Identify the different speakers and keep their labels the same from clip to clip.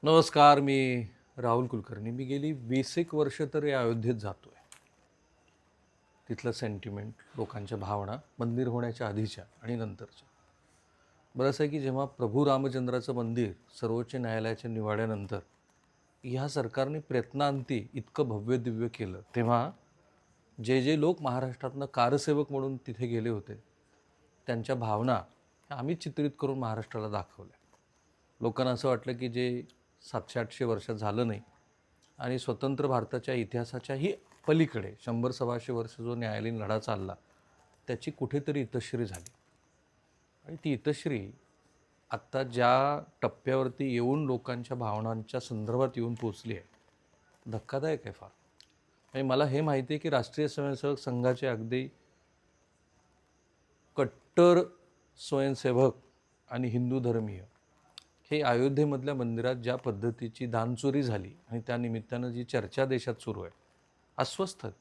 Speaker 1: नमस्कार. मी राहुल कुलकर्णी. मी गेली 20 वर्ष तरी अयोध्येत जातो आहे. तिथलं सेंटिमेंट, लोकांच्या भावना, मंदिर होण्याच्या आधीच्या आणि नंतरच्या. बरंच आहे की जेव्हा प्रभू रामचंद्राचं मंदिर सर्वोच्च न्यायालयाच्या निवाड्यानंतर ह्या सरकारने प्रयत्नांती इतकं भव्य दिव्य केलं, तेव्हा जे जे लोक महाराष्ट्रातनं कारसेवक म्हणून तिथे गेले होते, त्यांच्या भावना ह्या आम्ही चित्रित करून महाराष्ट्राला दाखवल्या. लोकांना असं वाटलं की जे 700-800 वर्षात झालं नाही आणि स्वतंत्र भारताच्या इतिहासाच्याही पलीकडे 100-125 वर्ष जो न्यायालयीन लढा चालला त्याची कुठेतरी इतश्री झाली. आणि ती इतश्री आत्ता ज्या टप्प्यावरती येऊन लोकांच्या भावनांच्या संदर्भात येऊन पोचली आहे, धक्कादायक आहे फार. आणि मला हे माहिती आहे की राष्ट्रीय स्वयंसेवक संघाचे अगदी कट्टर स्वयंसेवक आणि हिंदू धर्मीय हे अयोध्येमधल्या मंदिरात ज्या पद्धतीची दानचोरी झाली आणि त्या निमित्तानं जी चर्चा देशात सुरू आहे, अस्वस्थ आहेत,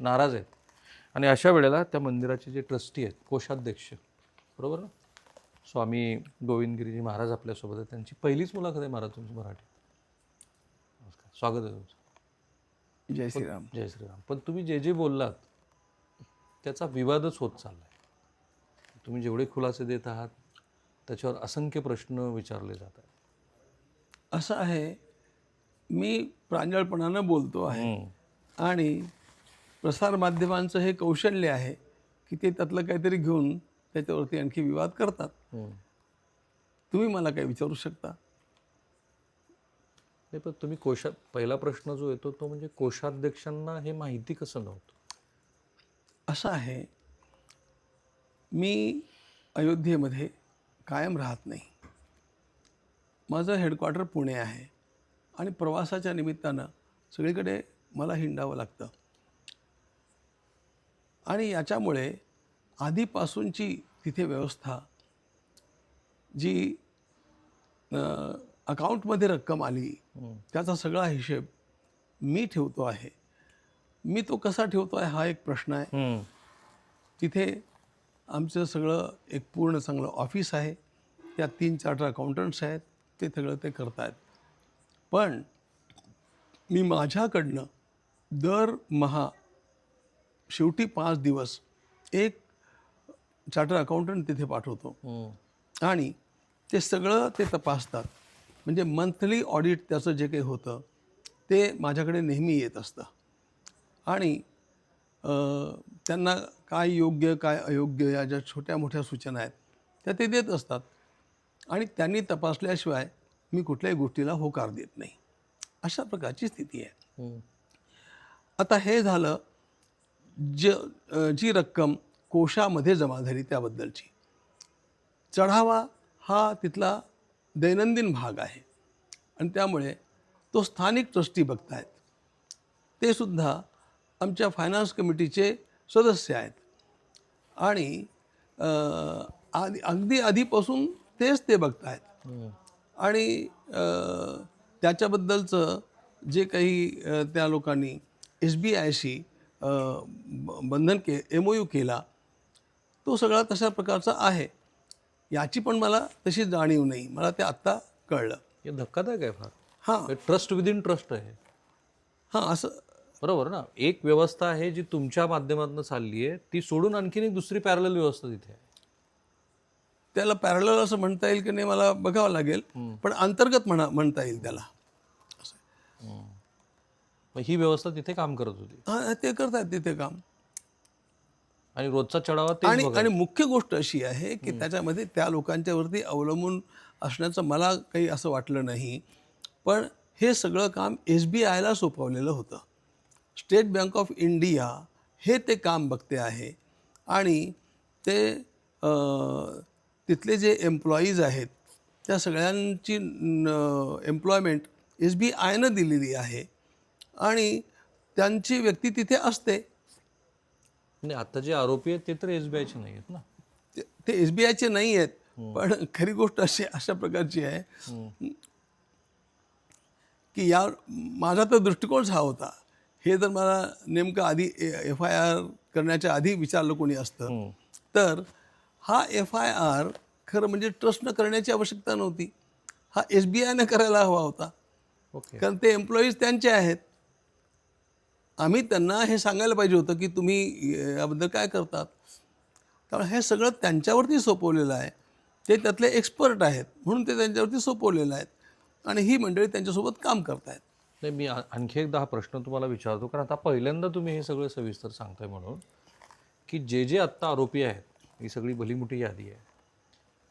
Speaker 1: नाराज आहेत. आणि अशा वेळेला त्या मंदिराचे जे ट्रस्टी आहेत, कोषाध्यक्ष, बरोबर ना, स्वामी गोविंदगिरीजी महाराज आपल्यासोबत आहेत. त्यांची पहिलीच मुलाखत आहे महाराज तुमची मराठी. नमस्कार, स्वागत आहे तुमचं.
Speaker 2: जय श्रीराम.
Speaker 1: जय श्रीराम. पण तुम्ही जे जे बोललात त्याचा विवादच होत चालला आहे. तुम्ही जेवढे खुलासे देत आहात त्याच्यावर असंख्य प्रश्न विचारले जात आहेत.
Speaker 2: असं आहे, मी प्रांजळपणानं बोलतो आहे आणि प्रसारमाध्यमांचं हे कौशल्य आहे की ते त्यातलं काहीतरी घेऊन त्याच्यावरती आणखी विवाद करतात. तुम्ही मला काय विचारू शकता?
Speaker 1: नाही, पण तुम्ही पहिला प्रश्न जो येतो तो म्हणजे कोषाध्यक्षांना हे माहिती कसं नव्हतं?
Speaker 2: असं आहे, मी अयोध्येमध्ये कायम राहत नाही. माझं हेडक्वार्टर पुणे आहे आणि प्रवासाच्या निमित्तानं सगळीकडे मला हिंडावं लागतं. आणि याच्यामुळे आधीपासूनची तिथे व्यवस्था, जी अकाउंटमध्ये रक्कम आली त्याचा सगळा हिशेब मी ठेवतो आहे. मी तो कसा ठेवतो आहे हा एक प्रश्न आहे. तिथे आमचं सगळं एक पूर्ण चांगलं ऑफिस आहे, त्यात 3 चार्टर्ड अकाउंटंट्स आहेत, ते सगळं ते करतायत. पण मी माझ्याकडनं दरमहा शेवटी 5 दिवस एक चार्टर्ड अकाउंटंट तिथे पाठवतो आणि ते सगळं ते तपासतात. म्हणजे मंथली ऑडिट त्याचं जे काही होतं ते माझ्याकडे नेहमी येत असतं आणि त्यांना काय योग्य काय अयोग्य या ज्या छोट्या मोठ्या सूचना आहेत त्या ते देत असतात आणि त्यांनी तपासल्याशिवाय मी कुठल्याही गोष्टीला होकार देत नाही. अशा प्रकारची स्थिती आहे. आता हे झालं जी रक्कम कोशामध्ये जमा झाली त्याबद्दलची. चढावा हा तिथला दैनंदिन भाग आहे आणि त्यामुळे तो स्थानिक ट्रस्टी बघतायत. ते सुद्धा आमच्या फायनान्स कमिटीचे सदस्य आहेत आणि अगदी आधीपासून तेच ते बघतायत. आणि त्याच्याबद्दलचं जे काही त्या लोकांनी SBIशी बंधन MOU केला तो सगळा तशा प्रकारचा आहे. याची पण मला तशी जाणीव नाही, मला ते आत्ता कळलं.
Speaker 1: हे धक्कादायक आहे फार.
Speaker 2: हां
Speaker 1: ट्रस्ट विदिन ट्रस्ट आहे.
Speaker 2: हां, असं
Speaker 1: बरोबर ना. एक व्यवस्था आहे जी तुमच्या माध्यमातून चालली आहे, ती सोडून आणखीन एक दुसरी पॅरलल व्यवस्था तिथे आहे.
Speaker 2: त्याला पॅरलल असं म्हणता येईल की नाही मला बघावं लागेल, पण अंतर्गत म्हणता येईल त्याला.
Speaker 1: मग ही व्यवस्था तिथे काम करत होती
Speaker 2: हां, ते करतात तिथे काम.
Speaker 1: आणि रोजचा चढावा
Speaker 2: आणि मुख्य गोष्ट अशी आहे की त्याच्यामध्ये त्या लोकांच्यावरती अवलंबून असण्याचं मला काही असं वाटलं नाही. पण हे सगळं काम SBIला सोपवलेलं होतं. स्टेट बँक ऑफ इंडिया हे ते काम बघते आहे आणि ते तिथले जे एम्प्लॉईज आहेत त्या सगळ्यांची एम्प्लॉयमेंट SBIनं दिलेली आहे आणि त्यांची व्यक्ती तिथे असते.
Speaker 1: नाही, आता जे आरोपी आहेत ते तर SBIचे नाही आहेत ना.
Speaker 2: ते SBIचे नाही आहेत. पण खरी गोष्ट अशा प्रकारची आहे की माझा तर दृष्टिकोनच हा होता. हे जर मला नेमकं आधी FIR करण्याच्या आधी विचारलं कोणी असतं तर हा FIR खरं म्हणजे ट्रस्टनं करण्याची आवश्यकता नव्हती. हा SBIने करायला हवा होता,
Speaker 1: ओके.
Speaker 2: कारण ते एम्प्लॉईज त्यांचे आहेत. आम्ही त्यांना हे सांगायला पाहिजे होतं की तुम्ही याबद्दल काय करतात. त्यामुळे हे सगळं त्यांच्यावरती सोपवलेलं आहे. ते त्यातले एक्सपर्ट आहेत म्हणून ते त्यांच्यावरती सोपवलेलं आहे आणि ही मंडळी त्यांच्यासोबत काम करतायत.
Speaker 1: नाही, मी आणखी एकदा हा प्रश्न तुम्हाला विचारतो, कारण आता पहिल्यांदा तुम्ही हे सगळं सविस्तर सांगताय म्हणून, की जे आत्ता आरोपी आहेत, ही सगळी भलीमोठी यादी आहे,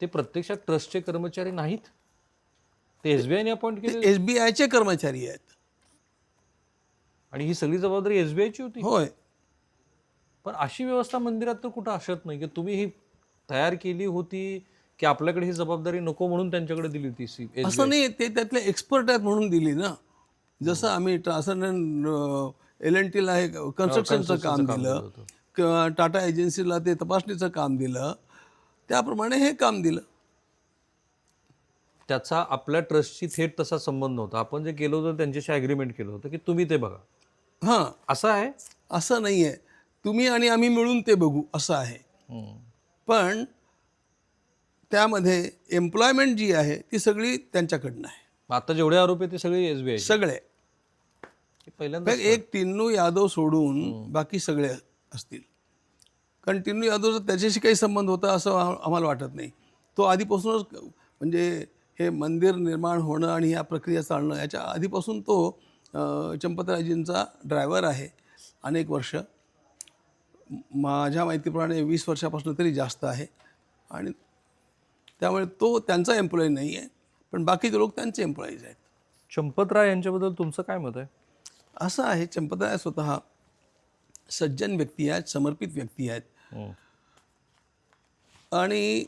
Speaker 1: ते प्रत्यक्षात ट्रस्टचे कर्मचारी नाहीत? ते SBIने अपॉइंट केले
Speaker 2: ते SBIचे कर्मचारी आहेत.
Speaker 1: आणि ही सगळी जबाबदारी SBIची होती?
Speaker 2: होय.
Speaker 1: पण अशी व्यवस्था मंदिरात तर कुठं असत नाही, की तुम्ही ही तयार केली होती, की आपल्याकडे ही जबाबदारी नको म्हणून त्यांच्याकडे दिली होती
Speaker 2: असं
Speaker 1: SBI?
Speaker 2: नाही, ते त्यातले एक्सपर्ट आहेत म्हणून दिली ना. जसं आम्ही ट्रान्संडंट L&Tला हे कन्स्ट्रक्शनचं काम दिलं
Speaker 1: होतं.
Speaker 2: किंवा टाटा एजन्सीला ते तपासणीचं काम दिलं, त्याप्रमाणे हे काम दिलं.
Speaker 1: त्याचा आपल्या ट्रस्टशी थेट तसा संबंध नव्हता. आपण जे केलं होतं त्यांच्याशी ॲग्रीमेंट केलं होतं, की तुम्ही ते बघा.
Speaker 2: हां,
Speaker 1: असं आहे?
Speaker 2: असं नाही आहे. तुम्ही आणि आम्ही मिळून ते बघू असं आहे. पण त्यामध्ये एम्प्लॉयमेंट जी आहे ती सगळी त्यांच्याकडनं आहे.
Speaker 1: आता जेवढे आरोप आहेत ते सगळे SBI
Speaker 2: सगळे.
Speaker 1: पहिल्यांदा
Speaker 2: एक टिन्नू यादव सोडून बाकी सगळे असतील. कारण टिन्नू यादवचा त्याच्याशी काही संबंध होता असं आम्हाला वाटत नाही. तो आधीपासूनच म्हणजे हे मंदिर निर्माण होणं आणि या प्रक्रिया चालणं याच्या आधीपासून तो चंपतरायजींचा ड्रायव्हर आहे अनेक वर्ष. माझ्या माहितीप्रमाणे 20 वर्षापासून तरी जास्त आहे आणि त्यामुळे तो त्यांचा एम्प्लॉई नाही आहे, पण बाकीचे लोक त्यांचे एम्प्लॉईज आहेत.
Speaker 1: चंपतराय यांच्याबद्दल तुमचं काय मत आहे?
Speaker 2: असं आहे, चंपतराय स्वतः सज्जन व्यक्ती आहेत, समर्पित व्यक्ती आहेत आणि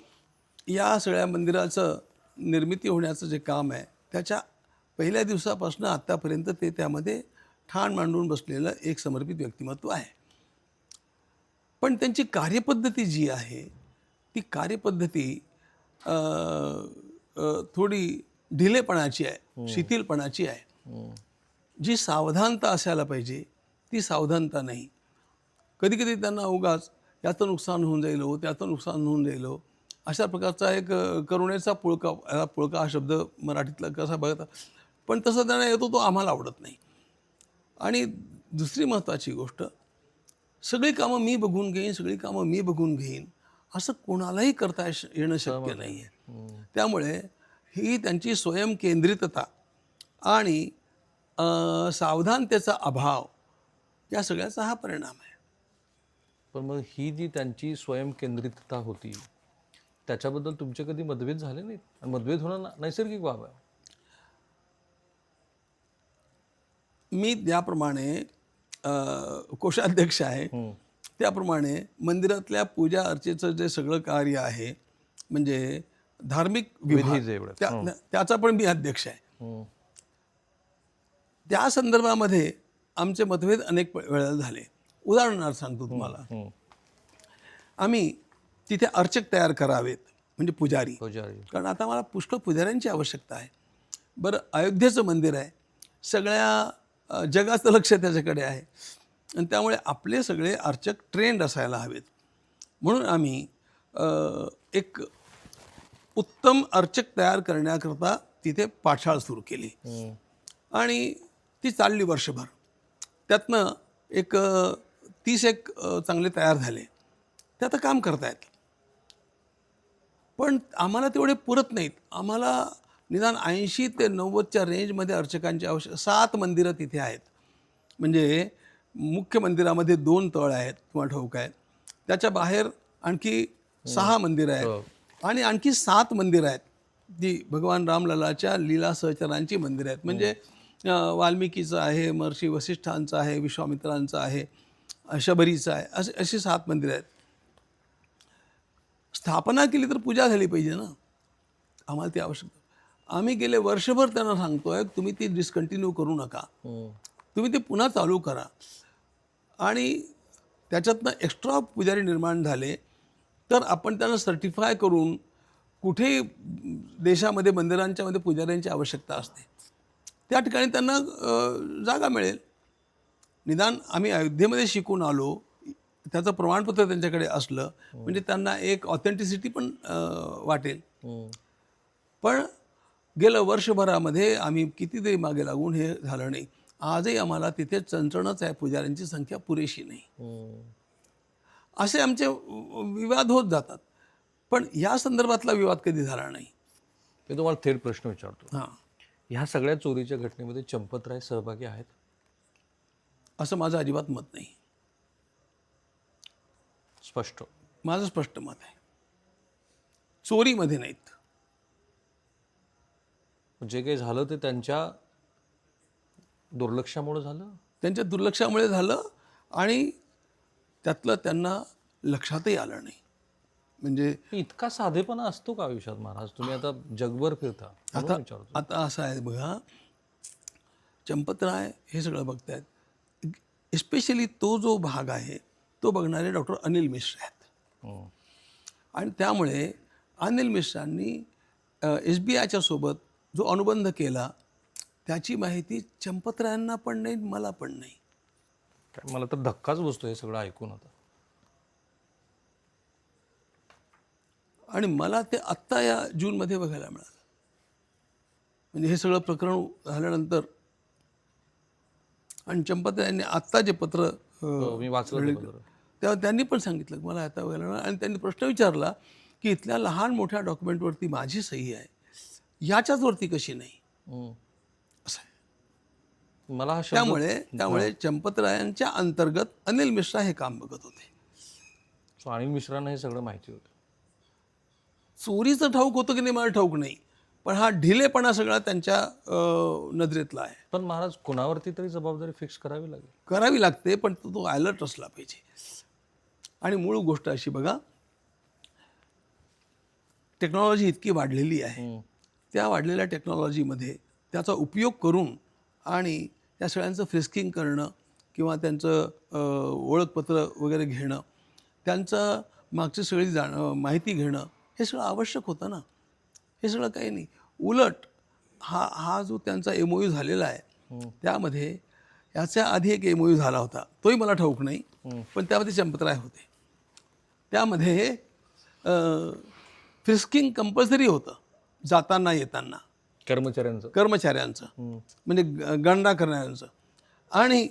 Speaker 2: या सगळ्या मंदिराचं निर्मिती होण्याचं जे काम आहे त्याच्या पहिल्या दिवसापासून आत्तापर्यंत ते त्यामध्ये ठाण मांडून बसलेलं एक समर्पित व्यक्तिमत्व आहे. पण त्यांची कार्यपद्धती जी आहे ती कार्यपद्धती थोडी ढिलेपणाची आहे, शिथिलपणाची आहे. जी सावधानता असायला पाहिजे ती सावधानता नाही. कधी कधी त्यांना उगाच याचं नुकसान होऊन जाईल हो, त्याचं नुकसान होऊन जाईल हो, अशा प्रकारचा एक करुणेचा पुळका, पुळका हा शब्द मराठीतला कसा बघता, पण तसं त्यांना येतो तो आम्हाला आवडत नाही. आणि दुसरी महत्त्वाची गोष्ट, सगळी कामं मी बघून घेईन, सगळी कामं मी बघून घेईन असं कोणालाही करता येणं शक्य नाही आहे. त्यामुळे ही त्यांची स्वयंकेंद्रितता आणि सावधानतेचा अभाव या सगळ्याचा हा परिणाम आहे.
Speaker 1: पण मग ही जी त्यांची स्वयंकेंद्रितता होती त्याच्याबद्दल तुमचे कधी मतभेद झाले नाहीत? आणि मतभेद होणं नैसर्गिक बाब आहे.
Speaker 2: मी ज्याप्रमाणे कोषाध्यक्ष आहे त्याप्रमाणे मंदिरातल्या पूजा अर्चेचं जे सगळं कार्य आहे म्हणजे धार्मिक विधी त्याचा पण मी अध्यक्ष आहे. त्या संदर्भामध्ये आमचे मतभेद अनेक वेळा झाले. उदाहरणार्थ सांगतो तुम्हाला, आम्ही तिथे अर्चक तयार करावेत म्हणजे पुजारी, कारण आता मला पुष्कळ पुजाऱ्यांची आवश्यकता आहे. बरं, अयोध्येचं मंदिर आहे, सगळ्या जगाचं लक्ष त्याच्याकडे आहे आणि त्यामुळे आपले सगळे अर्चक ट्रेंड असायला हवेत. म्हणून आम्ही एक उत्तम अर्चक तयार करण्याकरता तिथे पाठशाळा सुरू केली आणि ती चालली वर्षभर. त्यातनं एक 30 चांगले तयार झाले, ते आता काम करतायत. पण आम्हाला तेवढे पुरत नाहीत. आम्हाला निदान 80 ते 90च्या रेंजमध्ये अर्चकांची आवश्यक. 7 मंदिरं तिथे आहेत. म्हणजे मुख्य मंदिरामध्ये 2 तळ आहेत किंवा ठाऊक आहेत, त्याच्या बाहेर आणखी 6 मंदिरं आहेत आणि आणखी 7 मंदिरं आहेत ती भगवान रामललाच्या लीला सहचरांची मंदिरं आहेत. म्हणजे वाल्मिकीचं आहे, महर्षी वसिष्ठांचं आहे, विश्वामित्रांचं आहे, शबरीचं आहे, अशी 7 मंदिरं आहेत. स्थापना केली तर पूजा झाली पाहिजे ना, आम्हाला ती आवश्यकता. आम्ही गेले वर्षभर त्यांना सांगतोय तुम्ही ती डिस्कंटिन्यू करू नका, तुम्ही ते पुन्हा चालू करा. आणि त्याच्यातनं एक्स्ट्रा पुजारी निर्माण झाले तर आपण त्यांना सर्टिफाय करून, कुठेही देशामध्ये मंदिरांच्यामध्ये पुजाऱ्यांची आवश्यकता असते त्या ठिकाणी त्यांना जागा मिळेल. निदान आम्ही अयोध्येमध्ये शिकून आलो त्याचं प्रमाणपत्र त्यांच्याकडे असलं म्हणजे त्यांना एक ऑथेंटिसिटी पण वाटेल. पण गेलं वर्षभरामध्ये आम्ही कितीतरी मागे लागून हे झालं नाही. आजही आम्हाला तिथे चणचणच आहे, पुजाऱ्यांची संख्या पुरेशी नाही. असे आमचे विवाद होत जातात. पण या संदर्भातला विवाद कधी झाला नाही.
Speaker 1: मी तुम्हाला थेट प्रश्न विचारतो,
Speaker 2: हां,
Speaker 1: ह्या सगळ्या चोरीच्या घटनेमध्ये चंपतराय सहभागी आहेत?
Speaker 2: असं माझं अजिबात मत नाही.
Speaker 1: स्पष्ट.
Speaker 2: माझं स्पष्ट मत आहे. चोरीमध्ये नाहीत.
Speaker 1: जे काही झालं ते त्यांच्या दुर्लक्षामुळे झालं?
Speaker 2: त्यांच्या दुर्लक्षामुळे झालं आणि त्यातलं त्यांना लक्षातही आलं नाही. म्हणजे
Speaker 1: इतका साधेपणा असतो का आयुष्यात महाराज? तुम्ही आता जगभर फिरता, म्हणून विचारतो.
Speaker 2: आता असं आहे बघा, चंपतराय हे सगळं बघतायत. एस्पेशली तो जो भाग आहे तो बघणारे डॉक्टर अनिल मिश्र आहेत. आणि त्यामुळे अनिल मिश्रांनी SBIच्या सोबत जो अनुबंध केला त्याची माहिती चंपतरायांना पण नाही, मला पण नाही.
Speaker 1: काय मला तर धक्काच बसतो हे सगळं ऐकून आता.
Speaker 2: आणि मला ते आत्ता या जूनमध्ये बघायला मिळालं. म्हणजे हे सगळं प्रकरण झाल्यानंतर आणि चंपतरायांनी आत्ता जे पत्र
Speaker 1: मी वाचलं ते पत्र.
Speaker 2: तेव्हा त्यांनी पण सांगितलं की मला आता बघायला मिळालं. आणि त्यांनी प्रश्न विचारला की इथल्या लहान मोठ्या डॉक्युमेंटवरती माझी सही आहे, याच्याचवरती कशी नाही, असं आहे.
Speaker 1: मला हा शब्द
Speaker 2: त्यामुळे चंपतरायांच्या अंतर्गत अनिल मिश्रा हे काम बघत होते.
Speaker 1: अनिल मिश्रांना हे सगळं माहिती होतं.
Speaker 2: चोरीचं ठाऊक होतं की नाही मला ठाऊक नाही, पण हा ढिलेपणा सगळा त्यांच्या नजरेतला आहे.
Speaker 1: पण महाराज कुणावरती तरी जबाबदारी फिक्स करावी लागेल.
Speaker 2: करावी लागते, पण तो अलर्ट असला पाहिजे. आणि मूळ गोष्ट अशी बघा, टेक्नॉलॉजी इतकी वाढलेली आहे, त्या वाढलेल्या टेक्नॉलॉजीमध्ये त्याचा उपयोग करून आणि त्या सगळ्यांचं फ्रिस्किंग करणं किंवा त्यांचं ओळखपत्र वगैरे घेणं, त्यांचं मागची सगळी माहिती घेणं, हे सगळं आवश्यक होतं ना. हे सगळं काही नाही. उलट हा जो त्यांचा MOU झालेला आहे त्यामध्ये याच्या आधी एक MOU झाला होता, तोही मला ठाऊक नाही, पण त्यामध्ये चंपतराय होते. त्यामध्ये फ्रिस्किंग कंपल्सरी होतं जाताना येताना कर्मचाऱ्यांचं, म्हणजे गणना करणाऱ्यांचं. आणि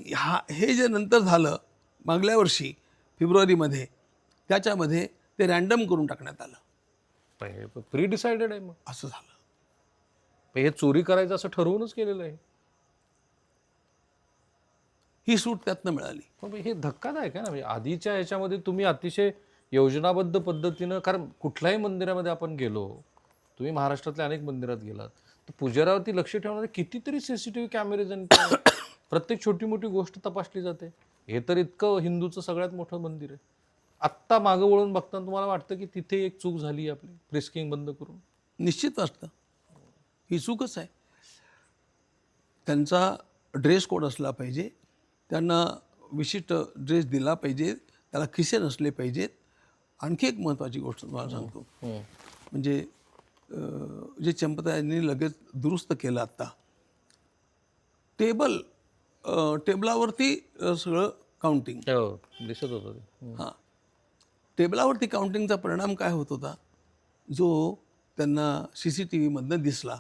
Speaker 2: हे जे नंतर झालं मागल्या वर्षी फेब्रुवारीमध्ये, त्याच्यामध्ये ते रँडम करून टाकण्यात आलं.
Speaker 1: प्री डिसाइडेड आहे. मग
Speaker 2: असं झालं.
Speaker 1: हे चोरी करायचं असं ठरवूनच केलेलं आहे.
Speaker 2: ही सूट त्यातनं मिळाली.
Speaker 1: मग हे धक्कादायक आहे ना. म्हणजे आधीच्या ह्याच्यामध्ये तुम्ही अतिशय योजनाबद्ध पद्धतीनं, कारण कुठल्याही मंदिरामध्ये आपण गेलो, तुम्ही महाराष्ट्रातल्या अनेक मंदिरात गेलात, तर पुजाऱ्यावरती लक्ष ठेवणारे कितीतरी CCTV कॅमेरेज आणि प्रत्येक छोटी मोठी गोष्ट तपासली जाते. हे तर इतकं हिंदूचं सगळ्यात मोठं मंदिर आहे. आत्ता मागं वळून बघताना तुम्हाला वाटतं की तिथे एक चूक झाली आपली फ्रिस्किंग बंद करून?
Speaker 2: निश्चित असतं, ही चूकच आहे. त्यांचा ड्रेस कोड असला पाहिजे, त्यांना विशिष्ट ड्रेस दिला पाहिजे, त्याला खिसे नसले पाहिजेत. आणखी एक महत्त्वाची गोष्ट तुम्हाला सांगतो, म्हणजे जे चंपतरायांनी लगेच दुरुस्त केलं आत्ता, टेबलावरती सगळं काउंटिंग
Speaker 1: दिसत होतं ते.
Speaker 2: हां, टेबलावरती काउंटिंगचा परिणाम काय होत होता, जो त्यांना CCTVमधनं दिसला,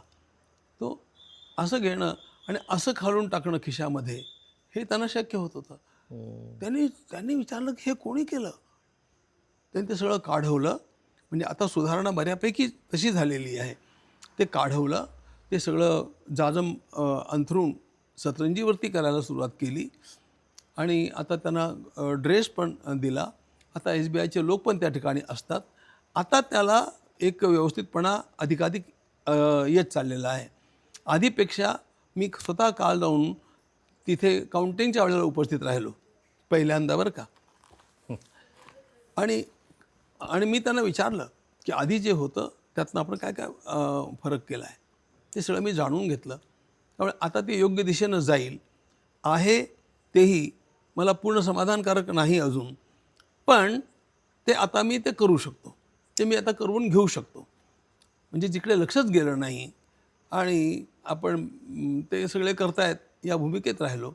Speaker 2: तो असं घेणं आणि असं खालून टाकणं खिशामध्ये, हे त्यांना शक्य होत होतं. त्यांनी विचारलं की हे कोणी केलं. त्यांनी ते सगळं काढवलं. म्हणजे आता सुधारणा बऱ्यापैकी तशी झालेली आहे. ते काढवलं, ते सगळं जाजम अंथरून सतरंजीवरती करायला सुरुवात केली आणि आता त्यांना ड्रेस पण दिला. आता SBIचे लोक पण त्या ठिकाणी असतात. आता त्याला एक व्यवस्थितपणा अधिकाधिक येत चाललेला आहे. आधीपेक्षा मी स्वतः काल जाऊन तिथे काउंटिंगच्या वेळेला उपस्थित राहिलो पहिल्यांदा, बरं का. आणि मी त्यांना विचारलं की आधी जे होतं त्यातनं आपण काय काय फरक केला आहे, ते सगळं मी जाणून घेतलं. त्यामुळे आता ते योग्य दिशेनं जाईल आहे. तेही मला पूर्ण समाधानकारक नाही अजून, पण ते आता मी ते करू शकतो, ते मी आता करून घेऊ शकतो. म्हणजे जिकडे लक्षच गेलं नाही आणि आपण ते सगळे करतायत या भूमिकेत राहिलो,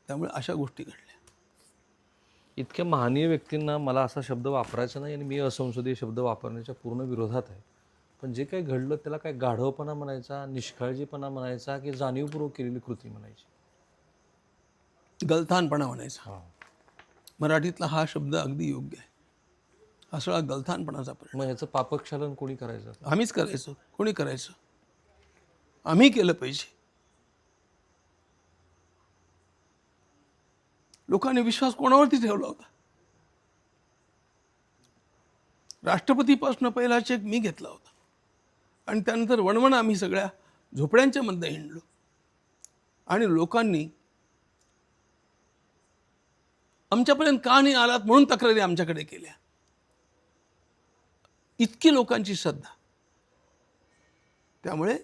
Speaker 2: त्यामुळे अशा गोष्टी घडल्या.
Speaker 1: इतक्या महानीय व्यक्तींना मला असा शब्द वापरायचा नाही आणि मी असंसदीय शब्द वापरण्याच्या पूर्ण विरोधात आहे. पण जे काही घडलं त्याला काय गाढवपणा म्हणायचा, निष्काळजीपणा म्हणायचा, की जाणीवपूर्वक केलेली कृती म्हणायची?
Speaker 2: गलथानपणा म्हणायचा.
Speaker 1: हां.
Speaker 2: मराठीतला हा शब्द अगदी योग्य आहे. हा सगळा गलथानपणाचा परिणाम.
Speaker 1: मग ह्याचं पापक्षालन कोणी करायचं?
Speaker 2: आम्हीच करायचो, कोणी करायचं? आम्ही केलं पाहिजे. लोकांनी विश्वास कोणावरती ठेवला होता? राष्ट्रपतीपासून पहिला चेक मी घेतला होता आणि त्यानंतर वणवण आम्ही सगळ्या झोपड्यांच्या मध्ये हिंडलो आणि लोकांनी आमच्यापर्यंत का नाही आलात म्हणून तक्रारी आमच्याकडे केल्या. इतकी लोकांची श्रद्धा. त्यामुळे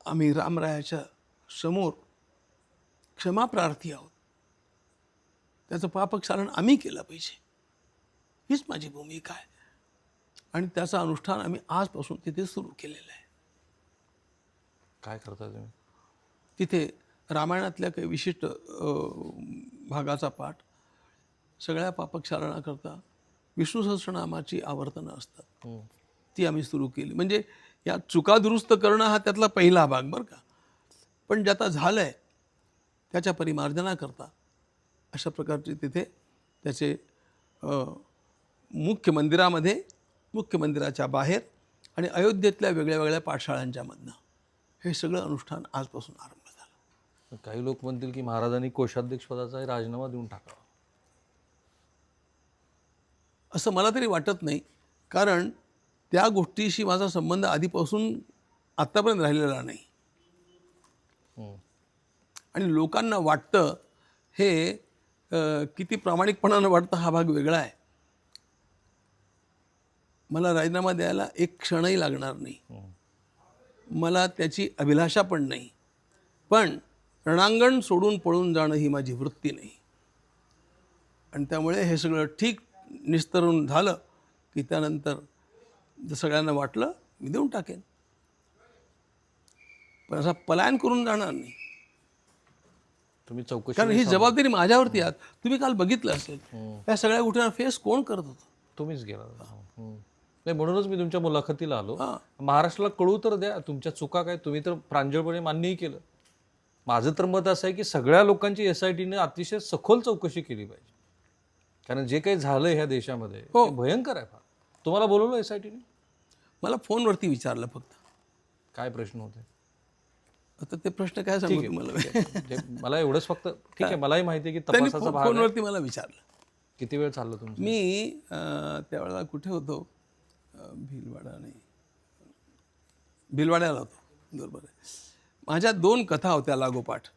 Speaker 2: आम्ही रामरायाच्या समोर क्षमाप्रार्थी आहोत. त्याचं पापक्षालन आम्ही केलं पाहिजे, हीच माझी भूमिका आहे आणि त्याचं अनुष्ठान आम्ही आजपासून तिथे सुरू केलेलं आहे.
Speaker 1: काय करता तुम्ही?
Speaker 2: तिथे रामायणातल्या काही विशिष्ट भागाचा पाठ, सगळ्या पापक्षालनाकरता विष्णू सहस्रनामाची आवर्तनं असतात, ती आम्ही सुरू केली. म्हणजे या चुका दुरुस्त करणं हा त्यातला पहिला भाग बरं का. पण जे आता झालं आहे त्याच्या परिमार्जनाकरता अशा प्रकारचे तिथे त्याचे मुख्य मंदिरामध्ये, मुख्य मंदिराच्या बाहेर आणि अयोध्येतल्या वेगळ्या वेगळ्या पाठशाळांच्या मधनं हे सगळं अनुष्ठान आजपासून आरंभ झालं.
Speaker 1: काही लोक म्हणतील की महाराजांनी कोषाध्यक्षपदाचा राजीनामा देऊन टाकावा.
Speaker 2: असं मला तरी वाटत नाही, कारण त्या गोष्टीशी माझा संबंध आधीपासून आत्तापर्यंत राहिलेला नाही. आणि लोकांना वाटतं हे किती प्रामाणिकपणानं वाटतं हा भाग वेगळा आहे. मला राजीनामा द्यायला एक क्षणही लागणार नाही. मला त्याची अभिलाषा पण नाही. पण रणांगण सोडून पळून जाणं ही माझी वृत्ती नाही. आणि त्यामुळे हे सगळं ठीक निस्तरून झालं की त्यानंतर जर सगळ्यांना वाटलं मी देऊन टाकेन, पण असा पलायन करून जाणार नाही.
Speaker 1: तुम्ही चौकशी,
Speaker 2: कारण ही जबाबदारी माझ्यावरती आहे. तुम्ही काल बघितलं असेल या सगळ्या गोष्टींना फेस कोण करत होतं?
Speaker 1: तुम्हीच गेला. नाही, म्हणूनच मी तुमच्या मुलाखतीला आलो. महाराष्ट्राला कळू तर द्या तुमच्या चुका काय. तुम्ही तर प्रांजळपणे मान्यही केलं. माझं तर मत असं आहे की सगळ्या लोकांची SITने अतिशय सखोल चौकशी केली पाहिजे, कारण जे काही झालंय ह्या देशामध्ये ते भयंकर आहे फार. तुम्हाला बोलवलं SITने?
Speaker 2: मला फोनवरती विचारलं फक्त.
Speaker 1: काय प्रश्न होते?
Speaker 2: आता ते प्रश्न काय सांगू तुम्हाला?
Speaker 1: मला एवढंच फक्त, ठीक आहे, मलाही माहिती आहे की
Speaker 2: त्यांनी
Speaker 1: तपासाचा भाग आहे.
Speaker 2: फोनवरती मला विचारलं.
Speaker 1: किती वेळ चाललं तुमचं?
Speaker 2: मी त्यावेळेला कुठे होतो? भिलवाड्याला होतो. बरोबर आहे. माझ्या 2 कथा होत्या लागोपाठ.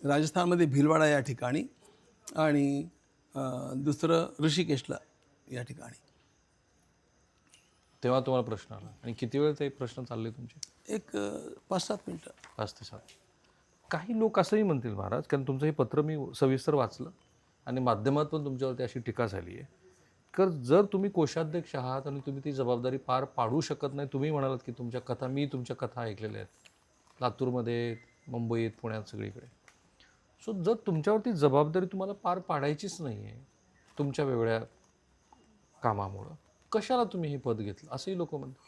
Speaker 2: राजस्थानमध्ये भिलवाडा या ठिकाणी आणि दुसरं ऋषिकेशला या ठिकाणी.
Speaker 1: तेव्हा तुम्हाला प्रश्न आला आणि किती वेळ ते प्रश्न चालले तुमचे?
Speaker 2: एक 5-7 मिनटं.
Speaker 1: 5 ते 7. काही लोक असंही म्हणतील महाराज, कारण तुमचं हे पत्र मी सविस्तर वाचलं आणि माध्यमात पण तुमच्यावरती अशी टीका झाली आहे, तर जर तुम्ही कोषाध्यक्ष आहात आणि तुम्ही ती जबाबदारी पार पाडू शकत नाही, तुम्ही म्हणालात की मी तुमच्या कथा ऐकलेल्या आहेत लातूरमध्ये, मुंबईत, पुण्यात, सगळीकडे. सो जर तुमच्यावरती जबाबदारी तुम्हाला पार पाडायचीच नाही आहे तुमच्या वेगळ्या कामामुळं, कशाला तुम्ही हे पद घेतलं, असंही लोक म्हणतात.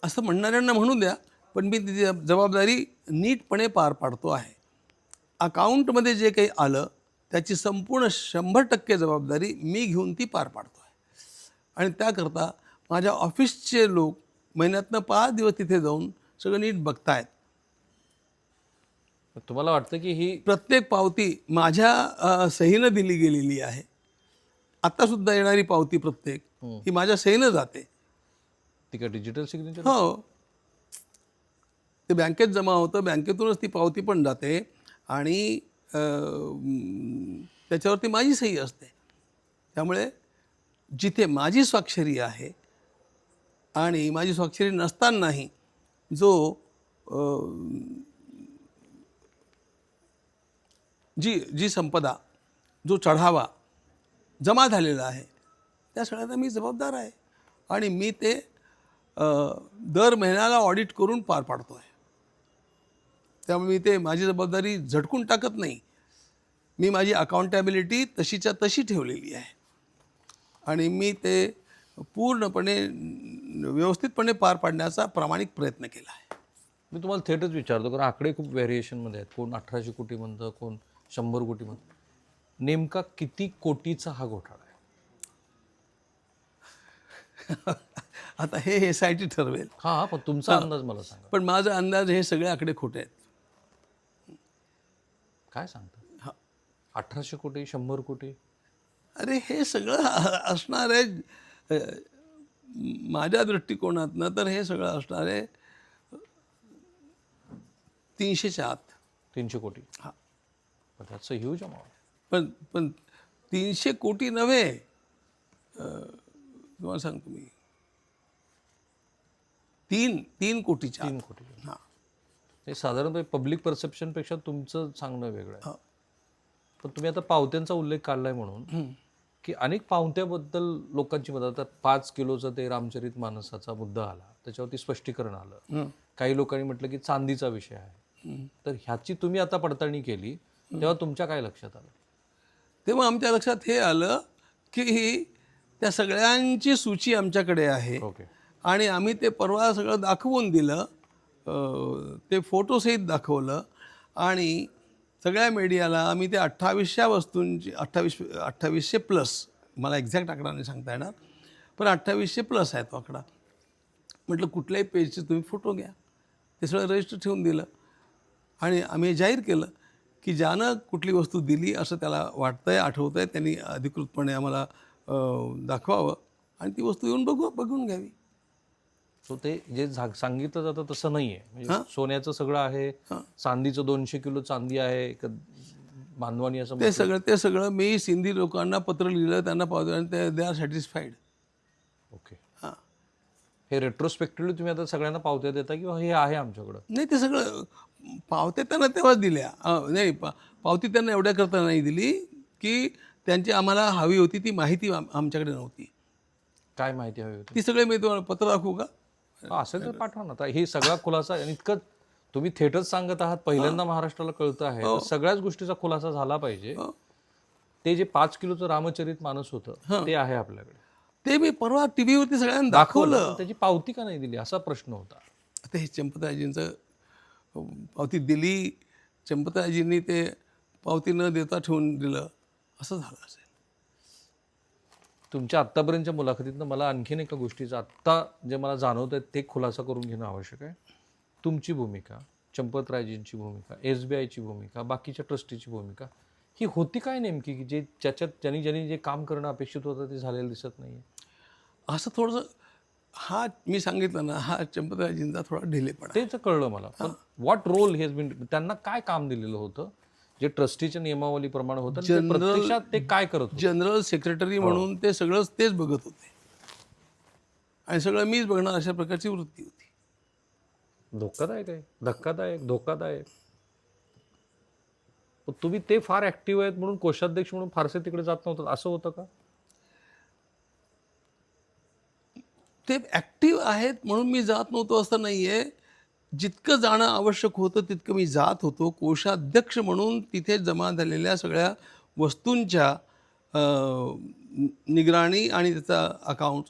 Speaker 2: असं म्हणणाऱ्यांना म्हणू द्या, पण मी ती जबाबदारी नीटपणे पार पाडतो आहे. अकाउंटमध्ये जे काही आलं त्याची संपूर्ण 100% जबाबदारी मी घेऊन ती पार पाडतो आहे. आणि त्याकरता माझ्या ऑफिसचे लोक महिन्यातनं 5 दिवस तिथे जाऊन सगळं नीट बघतायत.
Speaker 1: तुम्हाला वाटतं की ही
Speaker 2: प्रत्येक पावती माझ्या सहीनं दिली गेलेली आहे. आत्तासुद्धा येणारी पावती प्रत्येक ही माझ्या सहीनं जाते.
Speaker 1: ती का डिजिटल सिग्नेचर?
Speaker 2: हो, ते बँकेत जमा होतं, बँकेतूनच ती पावती पण जाते आणि त्याच्यावरती माझी सही असते. त्यामुळे जिथे माझी स्वाक्षरी आहे आणि माझी स्वाक्षरी नसतानाही जो जी संपदा, जो चढावा जमा झालेला आहे त्या सगळ्यांना मी जबाबदार आहे आणि मी ते दर महिन्याला ऑडिट करून पार पाडतो आहे. त्यामुळे मी ते माझी जबाबदारी झटकून टाकत नाही. मी माझी अकाउंटेबिलिटी तशीच्या तशी ठेवलेली आहे आणि मी ते पूर्णपणे व्यवस्थितपणे पार पाडण्याचा प्रामाणिक प्रयत्न केला आहे.
Speaker 1: मी तुम्हाला थेटच विचारतो, कारण आकडे खूप व्हेरिएशनमध्ये आहेत. कोण 1800 कोटी म्हणतं, कोण 100 कोटी म्हणतं. नेमका किती कोटीचा हा घोटाळा आहे?
Speaker 2: आता हे SIT ठरवेल,
Speaker 1: हां, पण तुमचा अंदाज मला सांगा.
Speaker 2: पण माझा अंदाज हे सगळे आकडे खोटे आहेत.
Speaker 1: काय सांगता? 1800 कोटी, 100 कोटी?
Speaker 2: अरे हे सगळं असणार आहे माझ्या दृष्टिकोनातनं तर हे सगळं असणार आहे 300च्या आत.
Speaker 1: 300 कोटी?
Speaker 2: हां,
Speaker 1: पण दॅट्स अ ह्यूज अमाऊंट.
Speaker 2: पण पण 300 कोटी नव्हे, तुम्हाला सांगतो मी, 3 कोटीच्या आत.
Speaker 1: 3 कोटी.
Speaker 2: हां,
Speaker 1: हे साधारणपणे पब्लिक परसेप्शनपेक्षा तुमचं सांगणं वेगळं आहे.
Speaker 2: हां.
Speaker 1: पण तुम्ही आता पावत्यांचा उल्लेख काढलाय म्हणून, की अनेक पावत्याबद्दल लोकांची मत. आता 5 किलोचा ते रामचरित मानसाचा मुद्दा आला, त्याच्यावरती स्पष्टीकरण आलं. काही लोकांनी म्हटलं की चांदीचा विषय आहे. तर ह्याची तुम्ही आता पडताळणी केली, तेव्हा तुमच्या काय लक्षात आलं?
Speaker 2: तेव्हा आमच्या लक्षात हे आलं की त्या सगळ्यांची सूची आमच्याकडे आहे
Speaker 1: ओके.
Speaker 2: आणि आम्ही ते परवा सगळं दाखवून दिलं, ते फोटोसहित दाखवलं आणि सगळ्या मीडियाला आम्ही ते 2800 वस्तूंची 2800 प्लस, मला एक्झॅक्ट आकडा नाही सांगता येणार, पण 2800 प्लस आहे तो आकडा. म्हटलं कुठल्याही पेजचे तुम्ही फोटो घ्या, ते सगळं रजिस्टर ठेवून दिलं आणि आम्ही जाहीर केलं की ज्यानं कुठली वस्तू दिली असं त्याला वाटतंय, आठवतंय, त्यांनी अधिकृतपणे आम्हाला दाखवावं आणि ती वस्तू येऊन बघून घ्यावी.
Speaker 1: सो ते जे सांगितलं जातं तसं नाही आहे. म्हणजे सोन्याचं सगळं आहे, चांदीचं 200 किलो चांदी आहे, मानवानी असं
Speaker 2: ते सगळं मी सिंधी लोकांना पत्र लिहिलं, त्यांना पावते आणि दे आर सॅटिस्फाईड.
Speaker 1: ओके.
Speaker 2: हां,
Speaker 1: हे रेट्रोस्पेक्टिव्हली तुम्ही आता सगळ्यांना पावत्या देता किंवा हे आहे आमच्याकडं?
Speaker 2: नाही ते सगळं पावत्या त्यांना तेव्हाच दिल्या. नाही पावती त्यांना एवढ्या करता नाही दिली की त्यांची आम्हाला हवी होती ती माहिती आमच्याकडे नव्हती.
Speaker 1: काय माहिती हवी होती?
Speaker 2: ती सगळे मी तुम्हाला पत्र दाखवू का?
Speaker 1: असेल तर पाठवा ना. आता हे सगळा खुलासा, आणि इतकं तुम्ही थेटच सांगत आहात, पहिल्यांदा महाराष्ट्राला कळतं आहे, तर सगळ्याच गोष्टीचा खुलासा झाला पाहिजे. ते जे 5 किलोचं रामचरित मानस होतं ते आहे आपल्याकडे,
Speaker 2: ते मी परवा टीव्हीवरती सगळ्यांना दाखवलं.
Speaker 1: पण त्याची पावती का नाही दिली असा प्रश्न होता.
Speaker 2: आता हे चंपतरायजींचं पावती दिली, चंपतरायजींनी ते पावती न देता ठेवून दिलं, असं झालं असेल.
Speaker 1: तुमच्या आत्तापर्यंतच्या मुलाखतीतनं मला आणखीन एका गोष्टीचं आत्ता जे मला जाणवत आहे ते खुलासा करून घेणं आवश्यक आहे. तुमची भूमिका, चंपतरायजींची भूमिका, SBIची भूमिका, बाकीच्या ट्रस्टीची भूमिका ही होती काय नेमकी, की जे ज्यांनी जे काम करणं अपेक्षित होतं ते झालेलं दिसत नाही आहे?
Speaker 2: असं थोडंसं, हा मी सांगितलं ना, हा चंपतरायजींचा थोडा ढिलेपणा.
Speaker 1: तेच कळलं मला. पण व्हॉट रोल हेज बीन, त्यांना काय काम दिलेलं होतं जे ट्रस्टीच्या नियमावलीप्रमाणे होतं, आणि ते प्रत्यक्षात ते काय करत होते?
Speaker 2: जनरल सेक्रेटरी म्हणून ते सगळंच तेच बघत होते आणि सगळं मीच बघणार अशा प्रकारची वृत्ती होती.
Speaker 1: धोकादायक आहे, धोकादायक. पण तुम्ही ते फार ऍक्टिव्ह आहेत म्हणून, कोषाध्यक्ष म्हणून फारसे तिकडे जात नव्हतं, असं होतं का?
Speaker 2: ते ॲक्टिव्ह आहेत म्हणून मी जात नव्हतो असं नाही आहे. जितकं जाणं आवश्यक होतं तितकं मी जात होतो. कोषाध्यक्ष म्हणून तिथे जमा झालेल्या सगळ्या वस्तूंच्या निगराणी आणि त्याचा अकाउंट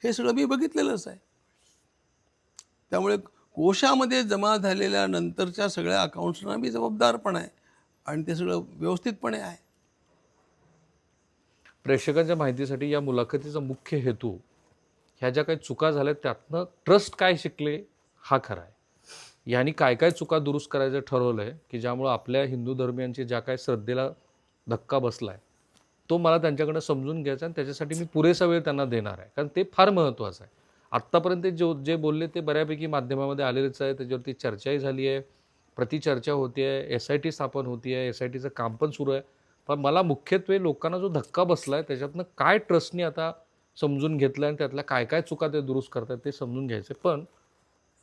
Speaker 2: हे सगळं मी बघितलेलंच आहे. त्यामुळे कोशामध्ये जमा झालेल्या नंतरच्या सगळ्या अकाउंट्सना मी जबाबदार पण आहे आणि ते सगळं व्यवस्थितपणे आहे.
Speaker 1: प्रेक्षकांच्या माहितीसाठी या मुलाखतीचा मुख्य हेतू, ह्या ज्या काही चुका झाल्या त्यातनं ट्रस्ट काय शिकले हा खरा आहे. यांनी काय काय चुका दुरुस्त करायचं ठरवलं आहे, की ज्यामुळं आपल्या हिंदू धर्मियांची ज्या काय श्रद्धेला धक्का बसला आहे तो मला त्यांच्याकडनं समजून घ्यायचा, आणि त्याच्यासाठी मी पुरेसा वेळ त्यांना देणार आहे, कारण ते फार महत्त्वाचं आहे. आत्तापर्यंत जे बोलले ते बऱ्यापैकी माध्यमामध्ये आलेलेच आहे, त्याच्यावरती चर्चाही झाली आहे, प्रतिचर्चा होती आहे, SIT स्थापन होती आहे, SITचं काम पण सुरू आहे. पण मला मुख्यत्वे लोकांना जो धक्का बसला आहे त्याच्यातनं काय ट्रस्टनी आता समजून घेतलं आणि त्यातल्या काय काय चुका ते दुरुस्त करतात ते समजून घ्यायचं. पण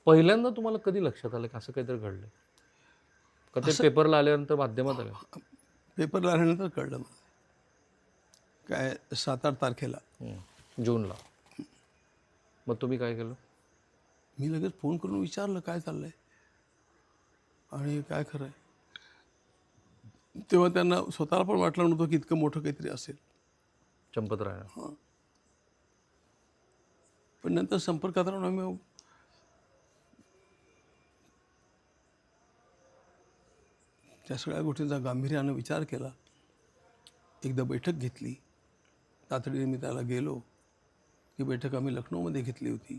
Speaker 1: पहिल्यांदा तुम्हाला कधी लक्षात आलं की असं काहीतरी घडलं? का ते पेपरला आल्यानंतर, माध्यमात आलं?
Speaker 2: पेपरला आल्यानंतर कळलं मला. काय 7-8 तारखेला
Speaker 1: जूनला. मग तुम्ही काय केलं?
Speaker 2: मी लगेच फोन करून विचारलं काय चाललंय आणि काय खरं आहे. तेव्हा त्यांना स्वतःला पण वाटलं नव्हतं की इतकं मोठं काहीतरी असेल.
Speaker 1: चंपतराय.
Speaker 2: पण नंतर संपर्कात राहून आम्ही त्या सगळ्या गोष्टींचा गांभीर्यानं विचार केला. एकदा बैठक घेतली, तातडीने मी त्याला गेलो. ही बैठक आम्ही लखनौमध्ये घेतली होती,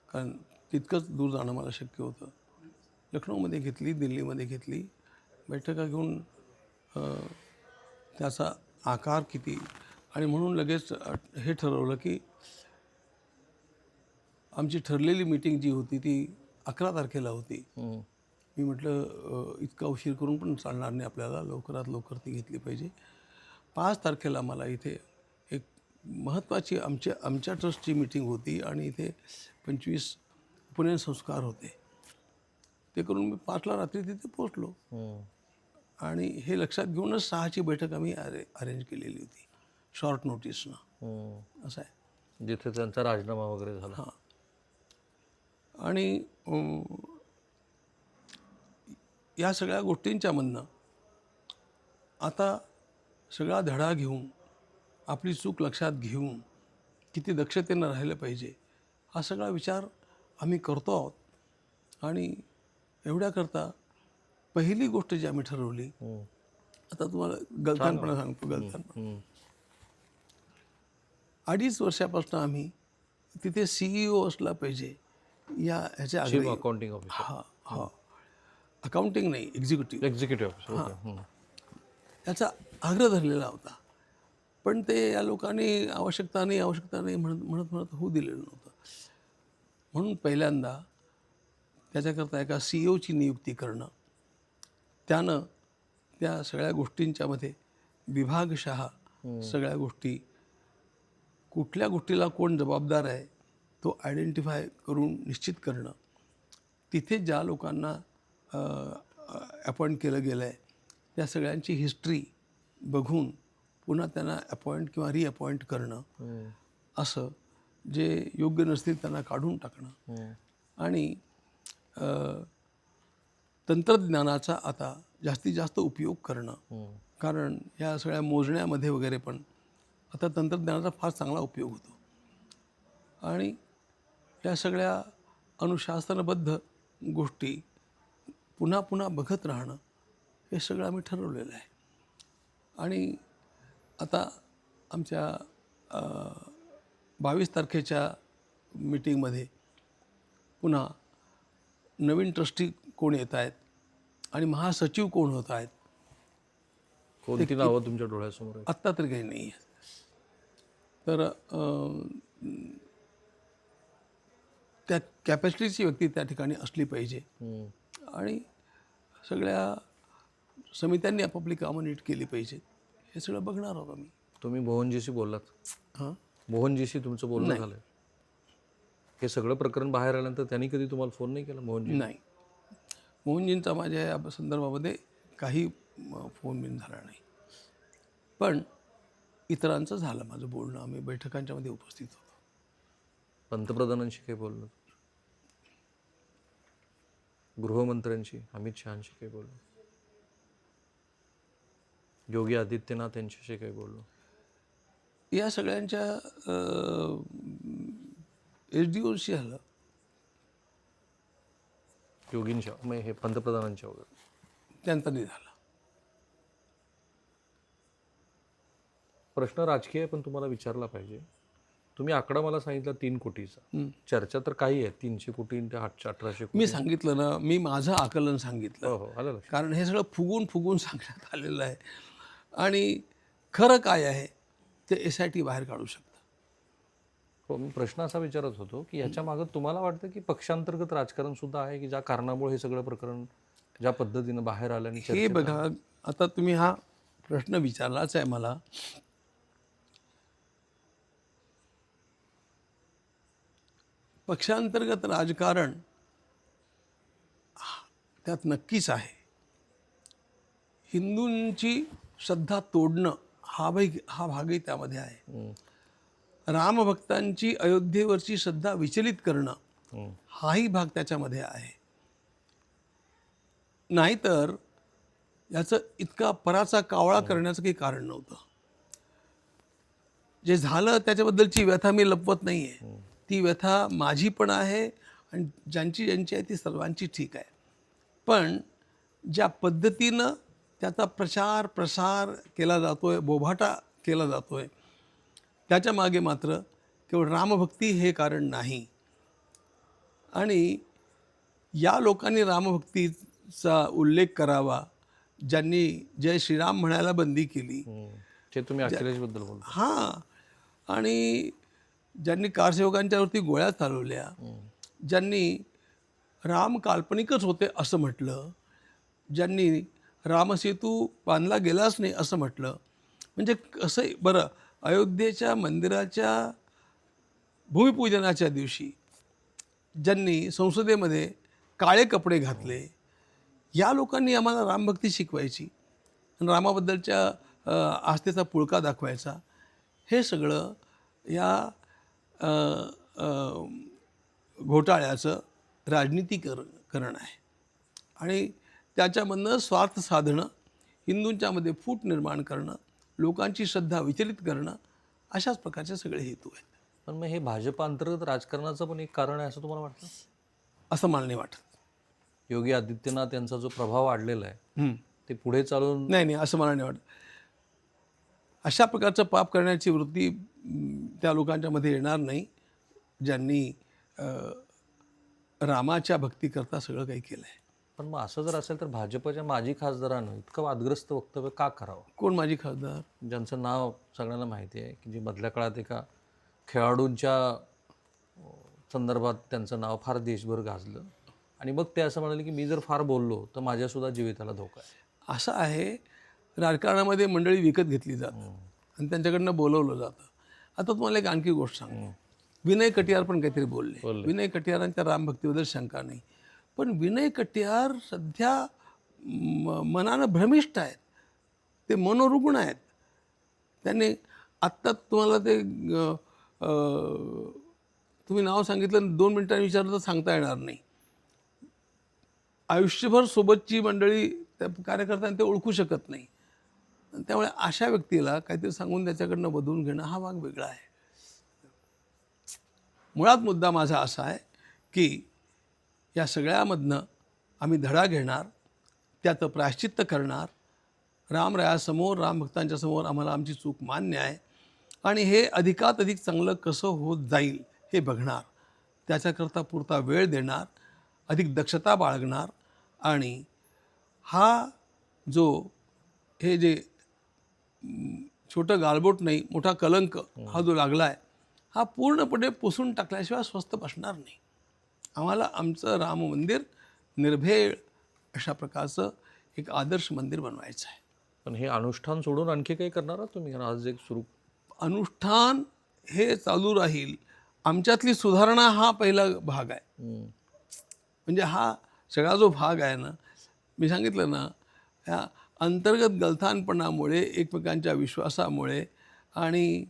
Speaker 2: कारण तितकंच दूर जाणं मला शक्य होतं. लखनौमध्ये घेतली, दिल्लीमध्ये घेतली. बैठका घेऊन त्याचा आकार किती, आणि म्हणून लगेच हे ठरवलं की आमची ठरलेली मीटिंग जी होती ती 11 तारखेला होती. मी म्हटलं इतका उशीर करून पण चालणार नाही आपल्याला, लवकरात लवकर ती घेतली पाहिजे. 5 तारखेला मला इथे एक महत्त्वाची आमच्या ट्रस्टची मीटिंग होती आणि इथे 25 पुणे संस्कार होते. ते करून मी 5ला रात्री तिथे पोचलो. आणि हे लक्षात घेऊनच 6ची बैठक आम्ही अरेंज केलेली होती, शॉर्ट नोटीसनं. असं आहे.
Speaker 1: जिथे त्यांचा राजीनामा वगैरे झाला.
Speaker 2: हां. आणि या सगळ्या गोष्टींच्यामधनं आता सगळा धडा घेऊन, आपली चूक लक्षात घेऊन किती दक्षतेनं राहिलं पाहिजे, हा सगळा विचार आम्ही करतो आहोत. आणि एवढ्याकरता पहिली गोष्ट जी आम्ही ठरवली, आता तुम्हाला गलथानपणा सांगतो. गलथानपणा 2.5 वर्षापासून आम्ही तिथे CEO असला पाहिजे या ह्याच्या आग्रही.
Speaker 1: Accounting officer.
Speaker 2: हा हा अकाउंटिंग नाही, एक्झिक्युटिव्ह
Speaker 1: ऑफिसर.
Speaker 2: याचा आग्रह धरलेला होता. पण ते या लोकांनी आवश्यकता नाही म्हणत होऊ दिलेलं नव्हतं. म्हणून पहिल्यांदा त्याच्याकरता एका CEOची नियुक्ती करणं, त्यानं त्या सगळ्या गोष्टींच्यामध्ये विभागशः सगळ्या गोष्टी, कुठल्या गोष्टीला कोण जबाबदार आहे तो आयडेंटिफाय करून निश्चित करणं, तिथे ज्या लोकांना अपॉइंट केलं गेलं आहे त्या सगळ्यांची हिस्ट्री बघून पुन्हा त्यांना अपॉइंट किंवा रिअपॉइंट करणं, असं जे योग्य नसतील त्यांना काढून टाकणं. आणि तंत्रज्ञानाचा आता जास्तीत जास्त उपयोग करणं, कारण या सगळ्या मोजण्यामध्ये वगैरे पण आता तंत्रज्ञानाचा फार चांगला उपयोग होतो. आणि या सगळ्या अनुशासनबद्ध गोष्टी पुन्हा पुन्हा बघत राहणं, हे सगळं आम्ही ठरवलेलं आहे. आणि आता आमच्या 22 तारखेच्या मीटिंगमध्ये पुन्हा नवीन ट्रस्टी कोण येत आहेत आणि महासचिव कोण होत आहेत,
Speaker 1: कोणती नावं तुमच्या डोळ्यासमोर आहेत?
Speaker 2: आत्ता तरी काही नाही आहे. तर त्या कॅपॅसिटीची व्यक्ती त्या ठिकाणी असली पाहिजे. आणि सगळ्या समित्यांनी आपापली कामं नीट केली पाहिजेत, हे सगळं बघणार आहोत आम्ही.
Speaker 1: तुम्ही मोहनजीशी बोललात?
Speaker 2: हां,
Speaker 1: मोहनजीशी तुमचं बोलणं झालं? हे सगळं प्रकरण बाहेर आल्यानंतर त्यांनी कधी तुम्हाला फोन नाही केला मोहनजी?
Speaker 2: नाही, मोहनजींचा माझ्या या संदर्भामध्ये काही फोन बिन झाला नाही. पण इतरांचं झालं माझं बोलणं. आम्ही बैठकांच्यामध्ये उपस्थित होतो.
Speaker 1: पंतप्रधानांशी काही बोललो? गृहमंत्र्यांशी, अमित शहांशी काही बोललो? योगी आदित्यनाथ यांच्याशी काही बोललो?
Speaker 2: या सगळ्यांच्या SDOशी आलं.
Speaker 1: योगींच्या, मग हे पंतप्रधानांच्या वगैरे
Speaker 2: त्यांचा नाही झाला.
Speaker 1: प्रश्न राजकीय आहे, पण तुम्हाला विचारला पाहिजे. तुम्ही आकडा मला सांगितला 3 कोटीचा. चर्चा तर काही आहे 300 कोटी ते 1800 कोटी.
Speaker 2: मी सांगितलं ना, मी माझं आकलन सांगितलं.
Speaker 1: हो, आलं लक्षात.
Speaker 2: कारण हे सगळं फुगून सांगण्यात आलेलं आहे. आणि खरं काय आहे ते SIT बाहेर काढू शकतं.
Speaker 1: हो, मी प्रश्न असा विचारत होतो की ह्याच्या मागं तुम्हाला वाटतं की पक्षांतर्गत राजकारण सुद्धा आहे, की ज्या कारणामुळे हे सगळं प्रकरण ज्या पद्धतीनं बाहेर आलं? आणि
Speaker 2: हे बघा, आता तुम्ही हा प्रश्न विचारलाच आहे मला. पक्षांतर्गत राजकारण त्यात नक्कीच आहे. हिंदूंची श्रद्धा तोडणं हा भागही त्यामध्ये आहे. रामभक्तांची अयोध्येवरची श्रद्धा विचलित करणं हाही भाग त्याच्यामध्ये आहे. नाहीतर याचं इतका पराचा कावळा करण्याचं काही कारण नव्हतं. जे झालं त्याच्याबद्दलची व्यथा मी लपवत नाही आहे, ती व्यथा माझी पण आहे आणि ज्यांची ज्यांची आहे ती सर्वांची ठीक आहे. पण ज्या पद्धतीनं त्याचा प्रचार प्रसार केला जातो आहे, बोभाटा केला जातो आहे, त्याच्या मागे मात्र केवळ रामभक्ती हे कारण नाही. आणि या लोकांनी रामभक्तीचा उल्लेख करावा ज्यांनी जय श्रीराम म्हणायला बंदी केली.
Speaker 1: ते तुम्ही अखिलेशबद्दल बोलता.
Speaker 2: हां, आणि ज्यांनी कारसेवकांच्यावरती गोळ्या चालवल्या, ज्यांनी राम काल्पनिकच होते असं म्हटलं, ज्यांनी रामसेतू बांधला गेलाच नाही असं म्हटलं, म्हणजे कसं बरं, अयोध्येच्या मंदिराच्या भूमिपूजनाच्या दिवशी ज्यांनी संसदेमध्ये काळे कपडे घातले, या लोकांनी आम्हाला रामभक्ती शिकवायची आणि रामाबद्दलच्या आस्थेचा पुळका दाखवायचा. हे सगळं या अ, अ, घोटाळ्याचं राजनीतिकरण आहे आणि त्याच्यामधनं स्वार्थ साधणं, हिंदूंच्यामध्ये फूट निर्माण करणं, लोकांची श्रद्धा विचलित करणं, अशाच प्रकारचे सगळे हेतू आहेत.
Speaker 1: पण मग हे भाजप अंतर्गत राजकारणाचं पण एक कारण आहे असं तुम्हाला वाटतं?
Speaker 2: असं मला नाही वाटत.
Speaker 1: योगी आदित्यनाथ यांचा जो प्रभाव वाढलेला आहे ते पुढे चालून
Speaker 2: नाही नाही, असं मला नाही वाटत. अशा प्रकारचं पाप करण्याची वृत्ती त्या लोकांच्यामध्ये येणार नाही ज्यांनी रामाच्या भक्तीकरता सगळं काही केलं आहे.
Speaker 1: पण मग असं जर असेल तर भाजपच्या माजी खासदारानं इतकं वादग्रस्त वक्तव्य का करावं?
Speaker 2: कोण माझी खासदार?
Speaker 1: ज्यांचं नाव सगळ्यांना माहिती आहे की जे मधल्या काळात एका खेळाडूंच्या संदर्भात त्यांचं नाव फार देशभर गाजलं आणि मग ते असं म्हणाले की मी जर फार बोललो तर माझ्यासुद्धा जीविताला धोका आहे.
Speaker 2: असं आहे, राजकारणामध्ये मंडळी विकत घेतली जातात आणि त्यांच्याकडनं बोलवलं जातं. आता तुम्हाला एक आणखी गोष्ट सांगतो. विनय कटियार पण काहीतरी बोलले. विनय कटियारांच्या रामभक्तीबद्दल शंका नाही, पण विनय कटियार सध्या मनानं भ्रमिष्ट आहेत, ते मनोरुग्ण आहेत. त्यांनी आत्ता तुम्हाला ते तुम्ही नाव सांगितलं 2 मिनिटांनी विचारलं तर सांगता येणार नाही. आयुष्यभर सोबतची मंडळी त्या कार्यकर्त्यांना ते ओळखू शकत नाही. त्यामुळे अशा व्यक्तीला काहीतरी सांगून त्याच्याकडनं बदलून घेणं हा भाग वेगळा आहे. मुळात मुद्दा माझा असा आहे की या सगळ्यामधनं आम्ही धडा घेणार, त्याचं प्रायश्चित्त करणार, रामरायासमोर, रामभक्तांच्या समोर आम्हाला आमची चूक मान्य आहे आणि हे अधिकात अधिक चांगलं कसं होत जाईल हे बघणार, त्याच्याकरता पुरता वेळ देणार, अधिक दक्षता बाळगणार आणि हा जो हे जे छोटं गालबोट नाही मोठा कलंक हा जो लागला आहे हा पूर्णपणे पुसून टाकल्याशिवाय स्वस्थ बसणार नाही. आम्हाला आमचं राम मंदिर निर्भेळ अशा प्रकारचं एक आदर्श मंदिर बनवायचं आहे.
Speaker 1: पण हे अनुष्ठान सोडून आणखी काही करणार आहात तुम्ही? आज एक सुरू
Speaker 2: अनुष्ठान हे चालू राहील. आमच्यातली सुधारणा हा पहिला भाग आहे. म्हणजे हा सगळा जो भाग आहे ना, मी सांगितलं ना, ह्या अंतर्गत गलथानपणामुळे, एकमेकांच्या विश्वासामुळे आणि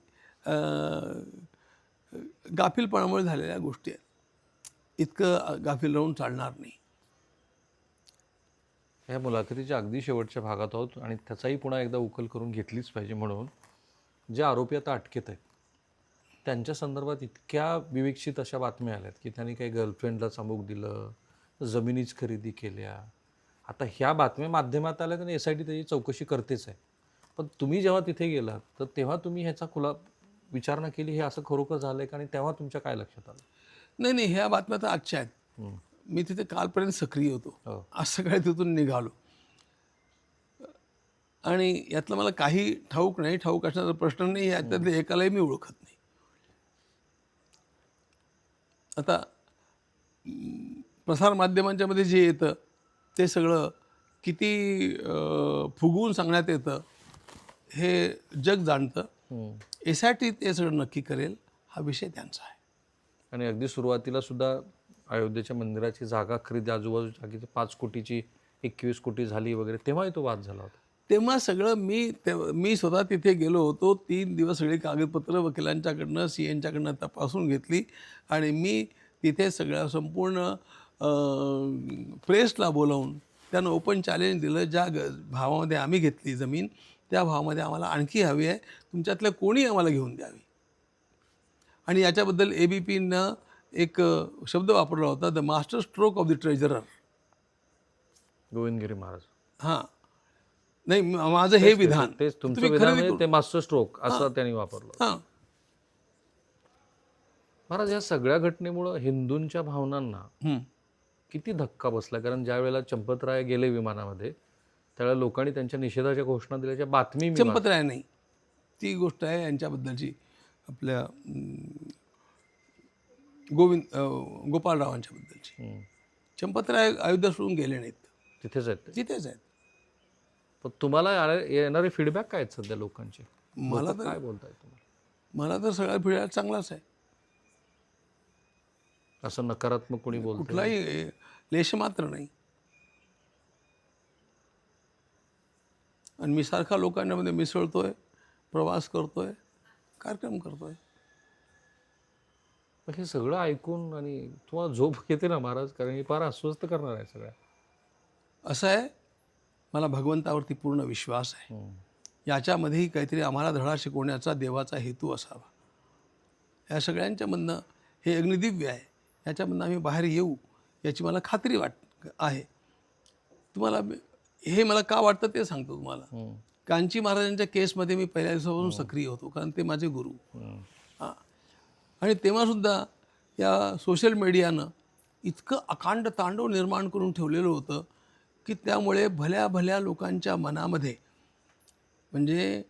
Speaker 2: गाफीलपणामुळे झालेल्या गोष्टी आहेत. इतकं गाफील राहून चालणार नाही.
Speaker 1: ह्या मुलाखतीच्या अगदी शेवटच्या भागात आहोत आणि त्याचाही पुन्हा एकदा उकल करून घेतलीच पाहिजे. म्हणून जे आरोपी आता अटकेत आहेत त्यांच्या संदर्भात इतक्या विवेक्षित अशा बातम्या आल्यात की त्यांनी काही गर्लफ्रेंडला चाबूक दिलं, जमिनीच खरेदी केल्या. आता ह्या बातम्या माध्यमात आल्या आणि SIT त्याची चौकशी करतेच आहे. पण तुम्ही जेव्हा तिथे गेलात तर तेव्हा तुम्ही ह्याचा विचारणा केली, हे असं खरोखर झालंय का? आणि तेव्हा तुमच्या काय लक्षात आलं?
Speaker 2: नाही नाही, ह्या बातम्या तर आजच्या आहेत. मी तिथे कालपर्यंत सक्रिय होतो. आज सकाळी तिथून निघालो आणि यातलं मला काही ठाऊक नाही. ठाऊक असण्याचा प्रश्न नाही. याच्यातले एकालाही मी ओळखत नाही. आता प्रसारमाध्यमांच्या मध्ये जे येतं ते सगळं किती फुगवून सांगण्यात येतं हे जग जाणतं. SIT ते सगळं नक्की करेल, हा विषय त्यांचा आहे.
Speaker 1: आणि अगदी सुरुवातीला सुद्धा अयोध्येच्या मंदिराची जागा खरेदी आजूबाजूच्या जागेची 5 कोटीची 21 कोटी झाली वगैरे, तेव्हाही तो वाद झाला होता.
Speaker 2: तेव्हा सगळं मी स्वतः तिथे गेलो होतो. 3 दिवस सगळी कागदपत्र वकिलांच्याकडनं CNच्याकडनं तपासून घेतली आणि मी तिथे सगळ्या संपूर्ण प्रेसला बोलावून त्यांना ओपन चॅलेंज दिलं. ज्या भावामध्ये आम्ही घेतली जमीन त्या भावामध्ये आम्हाला आणखी हवी आहे, तुमच्यातल्या कोणी आम्हाला घेऊन द्यावी. आणि याच्याबद्दल ABPनं एक शब्द वापरला होता, the master stroke of the treasurer.
Speaker 1: Govindgiri Maharaj.
Speaker 2: हां, नाही माझं हे विधान
Speaker 1: तेच तुमचं
Speaker 2: तुम्ही
Speaker 1: विधान
Speaker 2: खरेदी
Speaker 1: आहे,
Speaker 2: करू.
Speaker 1: ते मास्टर स्ट्रोक असं त्यांनी वापरलं.
Speaker 2: हां,
Speaker 1: महाराज, या सगळ्या घटनेमुळं हिंदूंच्या भावनांना
Speaker 2: हं.
Speaker 1: किती धक्का बसला? कारण ज्या वेळेला चंपतराय गेले विमानामध्ये त्यावेळेला लोकांनी त्यांच्या निषेधाच्या घोषणा दिल्याच्या बातमी मी
Speaker 2: चंपतराय नाही, ती गोष्ट आहे यांच्याबद्दलची आपल्या गोपाळरावांच्या बद्दलची.
Speaker 1: हं.
Speaker 2: चंपतराय अयोध्या सोडून गेले नाहीत,
Speaker 1: तिथेच आहेत ते.
Speaker 2: तिथेच आहेत.
Speaker 1: पण तुम्हाला येणारे फीडबॅक काय आहेत सध्या लोकांचे?
Speaker 2: मला
Speaker 1: लोकं
Speaker 2: तर
Speaker 1: काय बोलतायत तुम्हाला?
Speaker 2: मला तर सगळ्या पिढ्या चांगलाच आहे,
Speaker 1: असं नकारात्मक कोणी बोलतंय?
Speaker 2: कुठलाही लेश मात्र नाही. आणि मी सारखा लोकांमध्ये मिसळतोय, प्रवास करतोय, कार्यक्रम करतोय.
Speaker 1: पण हे सगळं ऐकून आणि तुम्हाला झोप येते ना महाराज? कारण हे फार अस्वस्थ करणार आहे सगळ्या.
Speaker 2: असं आहे, मला भगवंतावरती पूर्ण विश्वास आहे. याच्यामध्येही काहीतरी आम्हाला धडा शिकवण्याचा देवाचा हेतू असावा. या सगळ्यांच्यामधनं हे अग्निदिव्य आहे, याच्यामधनं आम्ही बाहेर येऊ याची मला खात्री आहे. तुम्हाला हे मला का वाटतं ते सांगतो तुम्हाला. कांची महाराजांच्या केसमध्ये मी पहिल्या दिवसापासून सक्रिय होतो, कारण ते माझे गुरु. हां, आणि तेव्हासुद्धा या सोशल मीडियानं इतकं अकांड तांडव निर्माण करून ठेवलेलं होतं की त्यामुळे भल्या भल्या लोकांच्या मनामध्ये, म्हणजे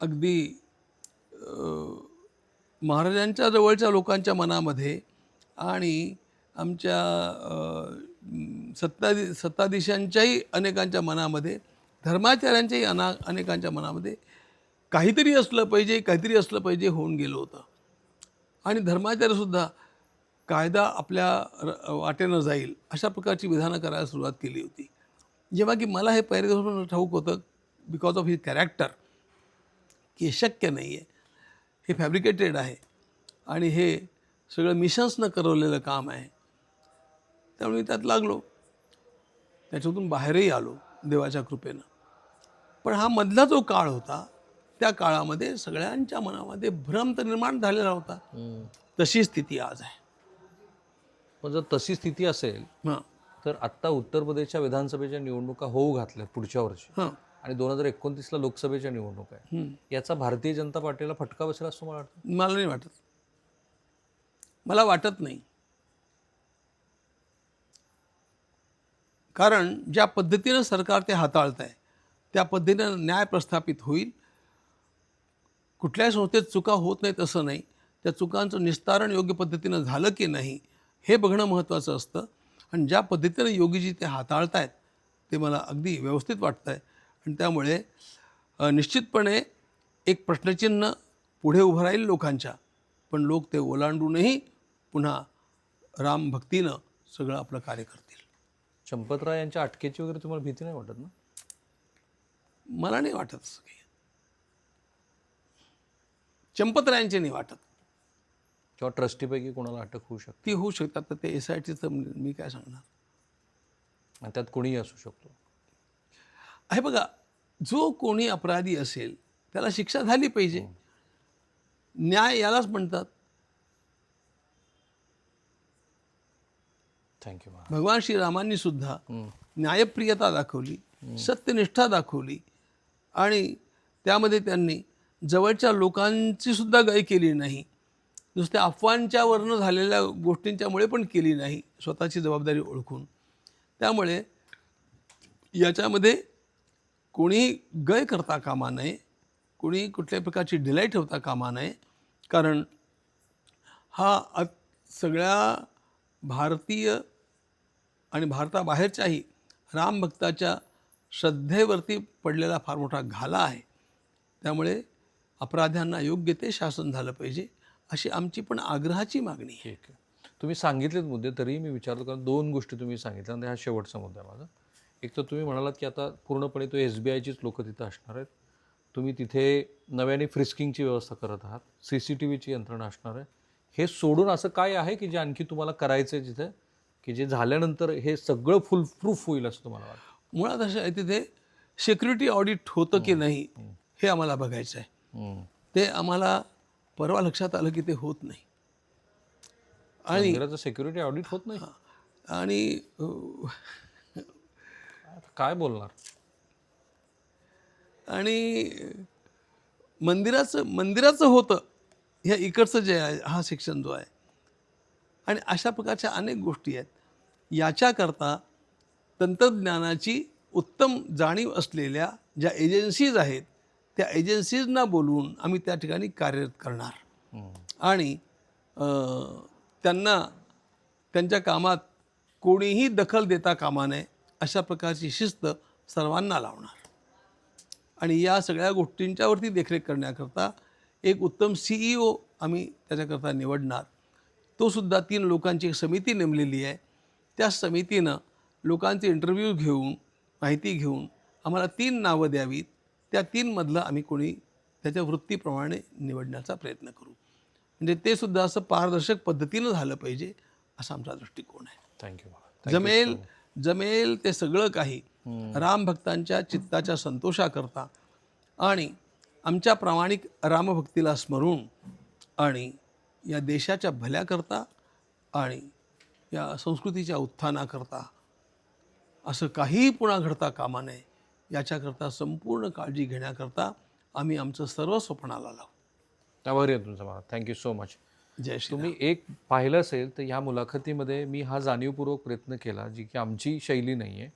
Speaker 2: अगदी महाराजांच्या जवळच्या लोकांच्या मनामध्ये आणि आमच्या सत्ताधीशांच्याही अनेकांच्या मनामध्ये, धर्माचार्यांच्याही अनेकांच्या मनामध्ये काहीतरी असलं पाहिजे होऊन गेलं होतं. आणि धर्माचार्यसुद्धा कायदा आपल्या वाटेनं जाईल अशा प्रकारची विधानं करायला सुरुवात केली होती. जेव्हा की मला हे पहिल्या दिवसापासून ठाऊक होतं, बिकॉज ऑफ हिज कॅरेक्टर, की हे शक्य नाही आहे, हे फॅब्रिकेटेड आहे आणि हे सगळं मिशन्सनं करवलेलं काम आहे. त्यामुळे मी त्यात लागलो, त्याच्यातून बाहेरही आलो देवाच्या कृपेनं. पण हा मधला जो काळ होता, त्या काळामध्ये सगळ्यांच्या मनामध्ये भ्रम तर निर्माण झालेला होता. तशी स्थिती आज आहे.
Speaker 1: पण जर तशी स्थिती असेल
Speaker 2: हां
Speaker 1: तर आत्ता उत्तर प्रदेशच्या विधानसभेच्या निवडणुका होऊ घातल्या पुढच्या वर्षी,
Speaker 2: हां
Speaker 1: आणि 2029ला लोकसभेच्या निवडणुका आहे. याचा भारतीय जनता पार्टीला फटका बसेल असं मला वाटतं.
Speaker 2: मला नाही वाटत. मला वाटत नाही. कारण ज्या पद्धतीनं सरकार ते हाताळत आहे त्या पद्धतीनं न्याय प्रस्थापित होईल. कुठल्याही संस्थेत चुका होत नाहीत असं नाही, त्या चुकांचं निस्तारण योग्य पद्धतीनं झालं की नाही हे बघणं महत्त्वाचं असतं. आणि ज्या पद्धतीनं योगीजी ते हाताळत आहेत ते मला अगदी व्यवस्थित वाटतं आहे. आणि त्यामुळे निश्चितपणे एक प्रश्नचिन्ह पुढे उभं राहील लोकांच्या, पण लोक ते ओलांडूनही पुन्हा रामभक्तीनं सगळं आपलं कार्य करतील.
Speaker 1: चंपतराय यांच्या अटकेची वगैरे तुम्हाला भीती नाही वाटत ना?
Speaker 2: मला नाही वाटत असं काही. चंपतरायांचे नाही वाटत.
Speaker 1: किंवा ट्रस्टीपैकी कोणाला अटक होऊ शकते?
Speaker 2: ती होऊ शकतात, तर ते SITचं मी काय सांगणार.
Speaker 1: आणि त्यात कोणीही असू शकतो.
Speaker 2: आहे बघा, जो कोणी अपराधी असेल त्याला शिक्षा झाली पाहिजे. न्याय यालाच म्हणतात.
Speaker 1: थँक्यू महाराज.
Speaker 2: भगवान श्रीरामांनी सुद्धा न्यायप्रियता दाखवली, सत्यनिष्ठा दाखवली आणि त्यामध्ये त्यांनी जवळच्या लोकांची सुद्धा गय केली नाही. नुसत्या अफवांच्या वरनं झालेल्या गोष्टींच्यामुळे पण केली नाही, स्वतःची जबाबदारी ओळखून. त्यामुळे याच्यामध्ये कोणीही गय करता कामा नये, कोणी कुठल्याही प्रकारची ढिलाई ठेवता कामा नये. कारण हा सगळ्या भारतीय आणि भारताबाहेरच्याही रामभक्ताच्या श्रद्धेवरती पडलेला फार मोठा घाला आहे. त्यामुळे अपराध्यांना योग्य ते शासन झालं पाहिजे अशी आमची पण आग्रहाची मागणी आहे.
Speaker 1: ठीक आहे. तुम्ही सांगितलेत मुद्दे, तरीही मी विचारतो, कारण 2 गोष्टी तुम्ही सांगितल्या आणि हा शेवटचा मुद्दा आहे माझा. एक तर तुम्ही म्हणालात की आता पूर्णपणे तो SBIचीच लोकं तिथं असणार आहेत. तुम्ही तिथे नव्याने फ्रिस्किंगची व्यवस्था करत आहात, CCTVची यंत्रणा असणार आहे. हे सोडून असं काय आहे की जे आणखी तुम्हाला करायचं आहे तिथे, की जे झाल्यानंतर हे सगळं फुल प्रूफ होईल असं तुम्हाला वाटतं?
Speaker 2: मुळात असं आहे, तिथे सिक्युरिटी ऑडिट होतं की नाही हे आम्हाला बघायचं आहे. ते आम्हाला परवा लक्षात आलं की ते होत नाही. आणि
Speaker 1: मंदिराचं सिक्युरिटी ऑडिट होत नाही.
Speaker 2: आणि
Speaker 1: काय बोलणार?
Speaker 2: आणि मंदिराचं होतं ह्या इकडचं जे आहे हा सेक्शन जो आहे. आणि अशा प्रकारच्या अनेक गोष्टी आहेत. याच्याकरता तंत्रज्ञानाची उत्तम जाणीव असलेल्या ज्या एजन्सीज आहेत त्या एजन्सीजना बोलवून आम्ही त्या ठिकाणी कार्यरत करणार आणि त्यांना त्यांच्या कामात कोणीही दखल देता कामा नये अशा प्रकारची शिस्त सर्वांना लावणार. आणि या सगळ्या गोष्टींच्यावरती देखरेख करण्याकरता एक उत्तम CEO आम्ही त्याच्याकरता निवडणार. तो सुद्धा 3 लोकांची एक समिती नेमलेली आहे. त्या समितीनं लोकांचे इंटरव्ह्यू घेऊन माहिती घेऊन आम्हाला 3 नावं द्यावीत. त्या 3 मधलं आम्ही कोणी त्याच्या वृत्तीप्रमाणे निवडण्याचा प्रयत्न करू. म्हणजे ते सुद्धा असं पारदर्शक पद्धतीनं झालं पाहिजे असा आमचा दृष्टिकोन आहे.
Speaker 1: थँक्यू.
Speaker 2: जमेल ते सगळं काही राम भक्तांच्या चित्ताच्या संतोषाकरता आणि आमच्या प्रामाणिक रामभक्तीला स्मरून आणि या देशाच्या भल्याकरता आणि या संस्कृतीच्या उत्थानाकरता असं काहीही पुन्हा घडता कामा नये याच्याकरता संपूर्ण काळजी घेण्याकरता आम्ही आमचं सर्वस्व पणाला लावू.
Speaker 1: आभार आहे तुमचा मला. Thank you so much.
Speaker 2: जय श्री.
Speaker 1: तुम्ही एक पाहिलं असेल तर ह्या मुलाखतीमध्ये मी हा जाणीवपूर्वक प्रयत्न केला, जी की आमची शैली नाही आहे,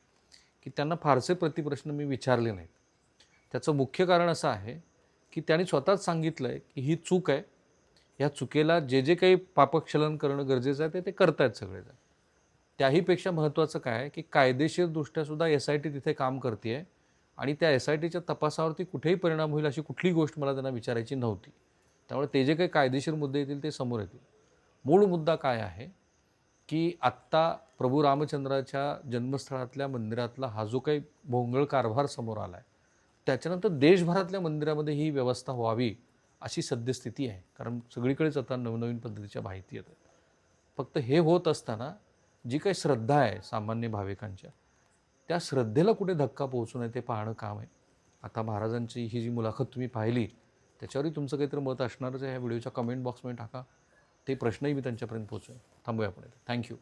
Speaker 1: की त्यांना फारसे प्रतिप्रश्न मी विचारले नाहीत. त्याचं मुख्य कारण असं आहे की त्यांनी स्वतःच सांगितलं आहे की ही चूक आहे, ह्या चुकीला जे जे काही पापक्षलन करणं गरजेचं आहे ते करतायत सगळेजण. त्याहीपेक्षा महत्त्वाचं काय आहे की कायदेशीरदृष्ट्यासुद्धा SIT तिथे काम करते आहे आणि त्या SITच्या तपासावरती कुठेही परिणाम होईल अशी कुठलीही गोष्ट मला त्यांना विचारायची नव्हती. त्यामुळे ते जे काही कायदेशीर मुद्दे येतील ते समोर येतील. मूळ मुद्दा काय आहे की आत्ता प्रभू रामचंद्राच्या जन्मस्थळातल्या मंदिरातला हा जो काही भोंगळ कारभार समोर आला आहे, त्याच्यानंतर देशभरातल्या मंदिरामध्ये ही व्यवस्था व्हावी अशी सद्यस्थिती आहे. कारण सगळीकडेच आता नवनवीन पद्धतीच्या माहिती येतात. फक्त हे होत असताना जी काही श्रद्धा आहे सामान्य भाविकांच्या, त्या श्रद्धेला कुठे धक्का पोहोचू नये ते पाहणं काम आहे. आता महाराजांची ही जी मुलाखत तुम्ही पाहिली त्याच्यावरही तुमचं काहीतरी मत असणारच आहे. ह्या व्हिडिओच्या कमेंट बॉक्समध्ये टाका. ते प्रश्नही मी त्यांच्यापर्यंत पोहोचवेन. थांबूया आपण. थँक्यू.